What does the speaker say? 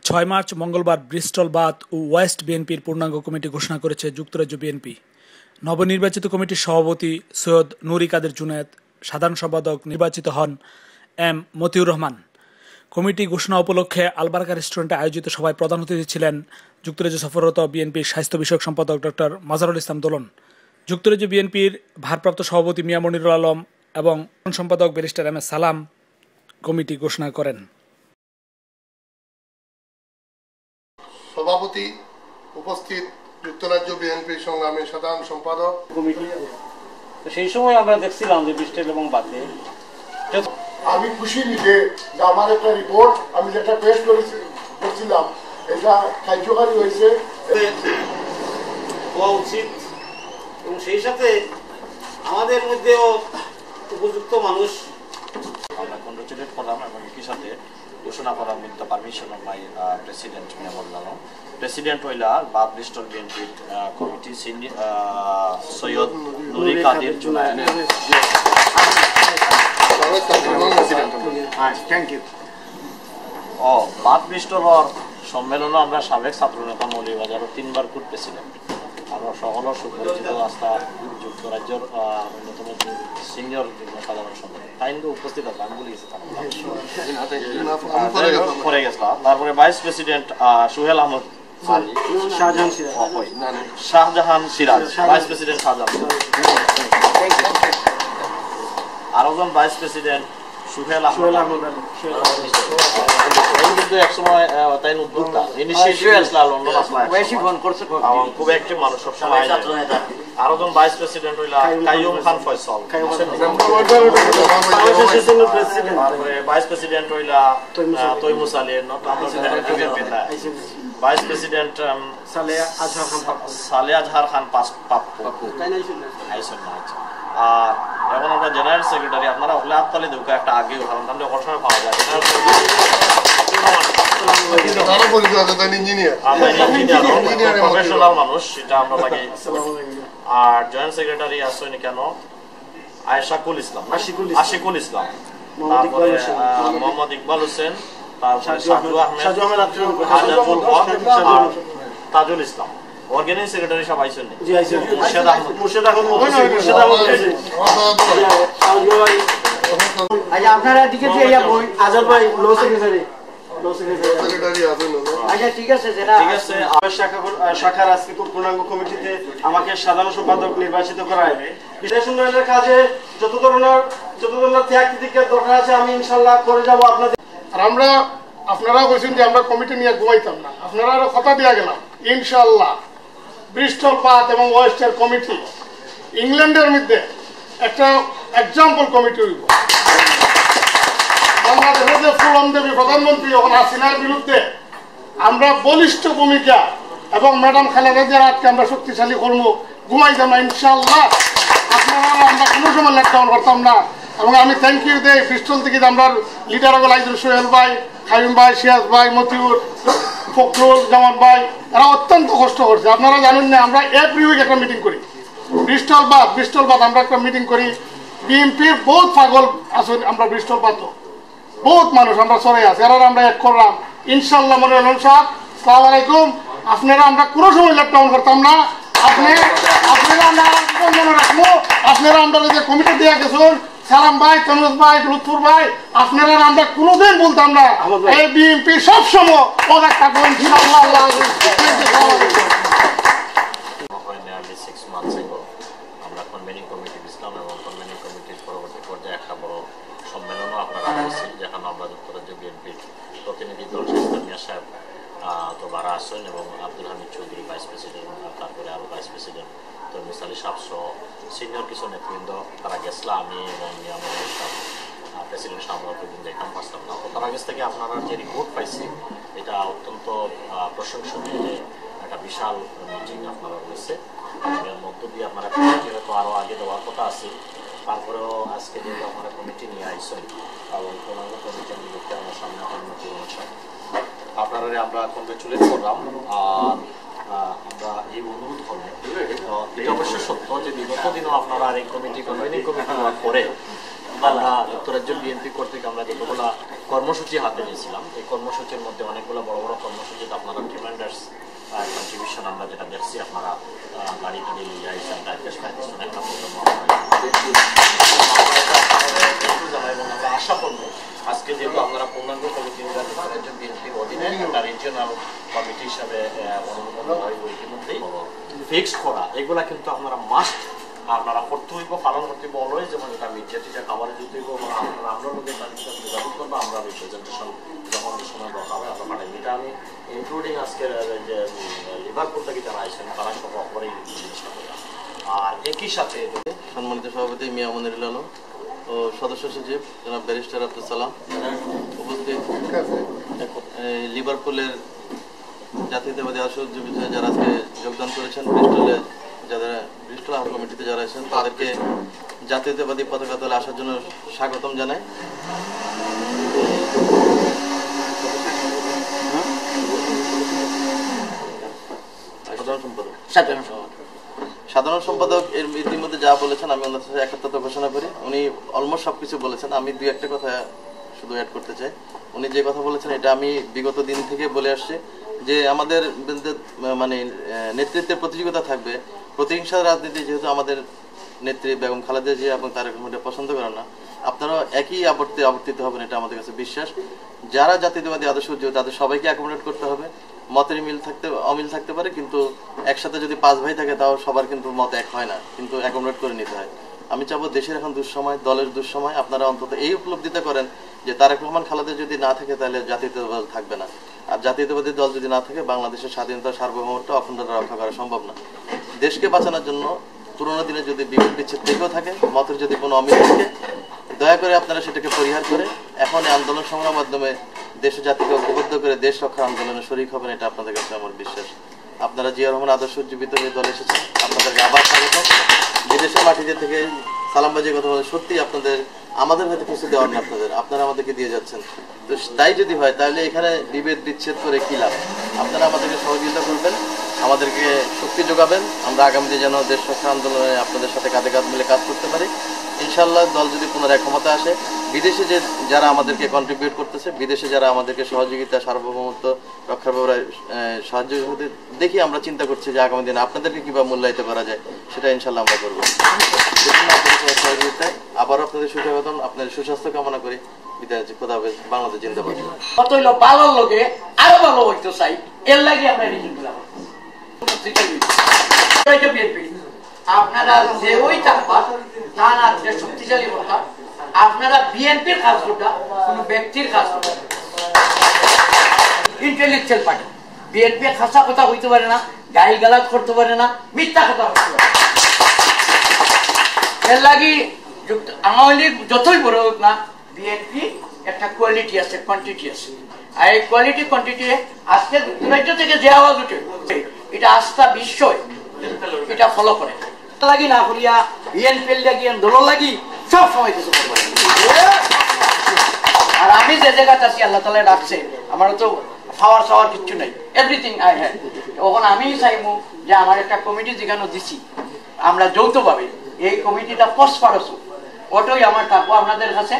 6 March মঙ্গলবার Bristol bath ও West বিএনপির পূর্ণাঙ্গ কমিটি ঘোষণা করেছে যুক্তরাজ্য বিএনপি। নবনির্বাচিত কমিটির সভাপতি সৈয়দ নুরি কাদের জুনায়েদ, সাধারণ সম্পাদক নির্বাচিত হন এম মতিউর রহমান। কমিটি ঘোষণা উপলক্ষে আলবারকা রেস্টুরেন্টে আয়োজিত সভায় প্রধান অতিথি ছিলেন যুক্তরাজ্য সফররত বিএনপির স্বাস্থ্য বিষয়ক সম্পাদক ডক্টর মাজারুল ইসলাম দোলন। যুক্তরাজ্য বিএনপির ভারপ্রাপ্ত সভাপতি মিয়া মনিরুল আলম এবং সম্পাদক ব্যারিস্টার এম এ সালাম কমিটি ঘোষণা করেন। সভাপতি উপস্থিত যুক্তরাজ্য বিএনপির সংগ্রামী সাধারণ সম্পাদক কমিটি। সেই সময় আমরা দেখছিলাম যে ব্রিস্টল এবং বাথে আমি খুশি যে আমার একটা রিপোর্ট আমি যেটা পেশ করছিলাম এটা কার্যকারী হয়েছে হওয়া উচিত এবং সেই সাথে আমাদের মধ্যেও উপযুক্ত মানুষ আমরা কংগ্রেচুলেট করলাম এবং একই সাথে ঘোষণা করার মধ্যে permission of my president Mia Monirul president হইলা বা ব্রিস্টল বিএনপির কমিটি সৈয়দ নুরি কাদের জুনায়েদ। বাদ ব্রিস্টলর সম্মেলনে আমরা সাবেক ছাত্রনেতা মৌলভীবাজার 3বার কোর্ট প্রেসিডেন্ট, আমরা সকলের সুপরিচিত আস্থা যুক্তরাজ্যের অন্যতম সিনিয়র সাধারণ সম্পাদক তাই কিন্তু উপস্থিত আছে, আমি বলে গেছি পরে গেছিলাম। তারপরে vice president Suhel Ahmad Shahjahan Siraj, vice president Shahjahan, আরেকজন ভাইস প্রেসিডেন্ট সুহেল আহমদ কিন্তু একসময় তাই উদ্যোক্তা খুব একটি মানুষ সবসময়। আরেকজন ভাইস প্রেসিডেন্ট হইলা কাইয়ুম খান ফয়সল, ভাইস প্রেসিডেন্ট হইলা তৈমুস আলী, ভাইস প্রেসিডেন্ট সালে আজহার খান পাপ্পু। আর এখন আমরা জেনারেল সেক্রেটারি, আপনারা ওগুলো হাততালি দেবো একটা আগেও, কারণ তাহলে অনেক সময় পাওয়া যায় প্রফেশনাল মানুষ, সেটা আমরা লাগে। আর জয়েন্ট সেক্রেটারি আসেনি কেন আশিকুল ইসলাম, তারপরে মোহাম্মদ ইকবাল হোসেন, তারপরে সাজু আহমেদ, তাজুল ইসলাম। অর্গানাইজ সেক্রেটারি সব আইসেন আপনারা দিকে আজাদ ভাই লো সেক্রেটারি শাখার আজকে পূর্ণাঙ্গ কমিটিতে আমাকে সাধারণ সম্পাদক নির্বাচিত করায় বিদেশ উন্নয়নের কাজে যত ধরনের ত্যাগ তিতিক্ষার দরকার আছে আমি ইনশাল্লাহ করে যাব আপনাদের। আর আপনারা বলছেন যে আমরা কমিটি নিয়ে ঘুমাইতাম না, আপনারা আরো কথা দিয়ে গেলাম ইনশাল্লাহ ব্রিস্টল বাথ এবং ওয়েস্টের কমিটি ইংল্যান্ডের মধ্যে একটা এক্সাম্পল কমিটি হইব। বাংলাদেশের যে ফুলন দেবী প্রধানমন্ত্রী এখন হাসিনার বিরুদ্ধে আমরা বলিষ্ঠ ভূমিকা এবং ম্যাডাম খালেদা জিয়াকে আমরা শক্তিশালী করবো, ঘুমাইতাম না ইনশাল্লাহ। আপনারা আমরা কোনো সময় লেটডাউন করতাম না। এবং আমি থ্যাংক ইউ দেই ব্রিস্টল থেকে আমরা লিডার হল সোহেল ভাই, খাইম ভাই, সিয়াজ ভাই, মতিউর, ফখরুল জামান ভাই, এরা অত্যন্ত কষ্ট করছে। আপনারা জানেন না আমরা এভরি উইক একটা মিটিং করি ব্রিস্টল বাথ আমরা একটা মিটিং করি। বিএনপির বহুত পাগল আসুন, আমরা ব্রিস্টল বাথ বহুত মানুষ আমরা সরে আছি, এরা আমরা এক করলাম ইনশাল্লাহ। মনে হলেন সাহেব সালাম আলাইকুম, আপনারা আমরা কোনো সময় লেটডাউন করতাম না। আপনারা আমরা মনে রাখবো, আপনারা আমরা যে কমিটি দিয়ে গেছেন সালাম ভাই, তনুজ ভাই, লুৎফুর ভাই, আপনারা আমরা কোনোদিন বলতাম না এই বিএনপি সবসময় অনেক থাকবো ইনশাআল্লাহ। আমরা কনভেনিং কমিটি দিয়েছিলাম এবং কনভেনিং কমিটির পরবর্তী পর্যায়ে একটা বড় সম্মেলনও আপনারা করেছি, যেখানে আমরা যুক্তরাজ্য বিএনপির প্রতিনিধি দল মিয়া সাহেব তো বারা আসেন এবং আব্দুল হামিদ চৌধুরী ভাইস প্রেসিডেন্ট, তারপরে আরও ভাইস প্রেসিডেন্ট তৈমুস আলী সাহেব সিনিয়র কিছু নেতৃবৃন্দ তারা গেছিলাম। আমি এবং প্রেসিডেন্ট সাহেব দেখলাম পারতাম না। তার আগে থেকে আপনারা যে রিপোর্ট পাইছি এটা অত্যন্ত প্রশংসনীয়, যে একটা বিশাল মিটিং আপনারা রয়েছে। এর মধ্য দিয়ে আপনারা কমিটি হয়তো আরও আগে দেওয়ার কথা আছে, তারপরেও আজকে যেহেতু আপনারা কমিটি নিয়ে আইসেন এবং পূর্ণাঙ্গ কমিটি নিয়ে আমার সামনে আপনারা আমরা কংগ্রেচুলেট করলাম। আর আমরা এই অনুরোধ করবো, এটা অবশ্যই সত্য যে বিগত দিনও আপনারা এই কমিটি কনভেনিং কমিটি হওয়ার পরে আমরা যুক্তরাজ্য বিএনপি কর্তৃক আমরা যতগুলা কর্মসূচি হাতে নিয়েছিলাম। এই কর্মসূচির মধ্যে অনেকগুলো বড় বড় কর্মসূচিতে আপনারা ট্রিমেন্ডাস কন্ট্রিবিউশন আমরা যেটা দেখছি, আপনারা গাড়ি টাড়ি নিয়ে যাইছেন, একটা প্রোগ্রাম এবং আমরা আশা করবো আজকে যেহেতু আপনারা পূর্ণাঙ্গ কমিটি নির্বাচন করেছেন বিএনপির অধীনে একটা রিজিওনাল কমিটি হিসাবে অনুমোদন হয় ইতিমধ্যেই ফিক্সড করা, এগুলা কিন্তু আপনারা মাস্ট আপনারা করতে হইব, পালন করতে হইব অলওয়েজ। যেমন এটা মিডিয়া টিডিয়া কাভারেজ দিতে হইব এবং আমরা মধ্যে যোগাযোগ করবো, আমরা রিপ্রেজেন্টেশন যখন সময় দরকার হয় আমরা পাঠাই। এটা আমি ইনক্লুডিং আজকের যে লিভারপুল থেকে যারা আইসেন তারা সব অপরেই জিনিসটা করা। আর একই সাথে সম্মানিত সভাপতি মিয়া মনিরুল আলম ও সদস্য সচিব জনাব ব্যারিস্টার আব্দুল সালাম উপস্থিত, লিভারপুলের জাতীয়তাবাদী আদর্শ যারা আজকে যোগদান করেছেন, ব্রিস্টল কমিটিতে যারা আছেন তাদেরকে জাতীয়তাবাদী পতাকা তলে আসার জন্য স্বাগতম জানাই। সাধারণ সম্পাদক এর ইতিমধ্যে যা বলেছেন আমি ওনার সাথে একাত্মতা ঘোষণা করি। উনি অলমোস্ট সবকিছু বলেছেন, আমি দুই একটা কথা শুধু অ্যাড করতে চাই। উনি যে কথা বলেছেন এটা আমি বিগত দিন থেকে বলে আসছি যে আমাদের মানে নেতৃত্বের প্রতিযোগিতা থাকবে, প্রতিহিংসা রাজনীতি যেহেতু আমাদের নেত্রী বেগম খালেদা জিয়া এবং তারেক রহমান এটা পছন্দ করেন না, আপনারা একই আবর্তিত হবেন, এটা আমাদের কাছে বিশ্বাস। যারা জাতীয়তাবাদী আদর্শ তাদের সবাইকে অ্যাকোমোডেট করতে হবে। মতের অমিল থাকতে পারে, কিন্তু একসাথে যদি 5 ভাই থাকে তাও সবার কিন্তু মত এক হয় না, কিন্তু অ্যাকোমোডেট করে নিতে হয়। আমি চাবো দেশের এখন দুঃসময়, দলের দুঃসময়, আপনারা অন্তত এই উপলব্ধিটা করেন যে তারেক রহমান খালেদা যদি না থাকে তাহলে জাতীয়তাবাদ থাকবে না, আর জাতীয়তাবাদী দল যদি না থাকে বাংলাদেশের স্বাধীনতা, সার্বভৌমত্ব, অখণ্ডতা রক্ষা করা সম্ভব না। দেশকে বাঁচানোর জন্য পুরোনো দিনে যদি বিভেদ বিচ্ছেদ থেকেও থাকে, মতের যদি কোনো অমিল থাকে, দয়া করে আপনারা সেটাকে পরিহার করে এখন এই আন্দোলন সংগ্রামের মাধ্যমে দেশ জাতিকে ঐক্যবদ্ধ করে দেশ রক্ষার আন্দোলনে শরীক হবেন, এটা আপনাদের কাছে আমার বিশ্বাস। আপনারা জিয়া রহমান আদর্শ উজ্জীবিত হয়ে দলে এসেছেন, আপনাদেরকে আবার স্বাগত। বিদেশের মাটিতে থেকে সালামবাজির কথা বলে সত্যি আপনাদের আমাদের হয়তো কিছু দেওয়ার না, আপনারা আমাদেরকে দিয়ে যাচ্ছেন। তো তাই যদি হয় তাহলে এখানে বিভেদ বিচ্ছেদ করে কি লাভ? আপনারা আমাদেরকে সহযোগিতা করবেন, আমাদেরকে শক্তি যোগাবেন, আমরা আগামীতে যেন দেশ রক্ষা আন্দোলনে আপনাদের সাথে কাঁধে কাঁধ মিলে কাজ করতে পারি। ইনশাআল্লাহ দল যদি পুনরায় ক্ষমতা আসে, বিদেশে যারা আমাদেরকে কন্ট্রিবিউট করতেছে, বিদেশে যারা আমাদেরকে সহযোগিতা, সার্বভৌমত্ব রক্ষার ব্যাপারে সাহায্য দেখি, আমরা চিন্তা করছি যে আগামী দিনে আপনাদেরকে কিভাবে মূল্যায়িত করা যায়, সেটা ইনশাআল্লাহ আমরা করবো। সহযোগিতায় আবারও আপনাদের সুস্বাগতম, আপনাদের সুস্বাস্থ্য কামনা করি। বিদায়, খোদা হাফেজ, বাংলাদেশ জিন্দাবাদ। কত হইলো ভালো লোকে আরো ভালো হইতে চাই, এর লাগে আমরা রিজন দিলাম। আপনারা যে ওই থাকবা তা না শক্তিশালী কথা, আপনারা বিএনপির কাজ করটা কোনো ব্যক্তির কাজ করটা, ইন্টেলেকচুয়াল পার্টি। বিএনপি খাসা কথা হইতে পারে না, গাইল গালাজ করতে পারে না, মিথ্যা কথা হইতে পারে। এর লাগি আওয়ামী লীগ যতই বড় হোক না, বিএনপি একটা কোয়ালিটি আছে, কোয়ান্টিটি আছে। আর এই কোয়ালিটি কোয়ান্টিটি আজকে যুক্তরাজ্য থেকে যে আওয়াজ উঠে, এটা আস্থা বিশ্বয় এটা ফলো করে লাগি না করিয়া বিএনপি লাগি দল লাগি সব সময় কিছু করবো। আর আমি যে জায়গাতে আছি আল্লাহ তাআলা ডাকছে, আমারও তো খাওয়ার খাওয়ার কিচ্ছু নাই, এভরিথিং আই হ্যাভ। তখন আমি চাইবো যে আমার একটা কমিটি যেখানে দিছি আমরা যৌথভাবে, এই কমিটিটা প্রসপারাস ওটাই আমার থাকবো আপনাদের কাছে।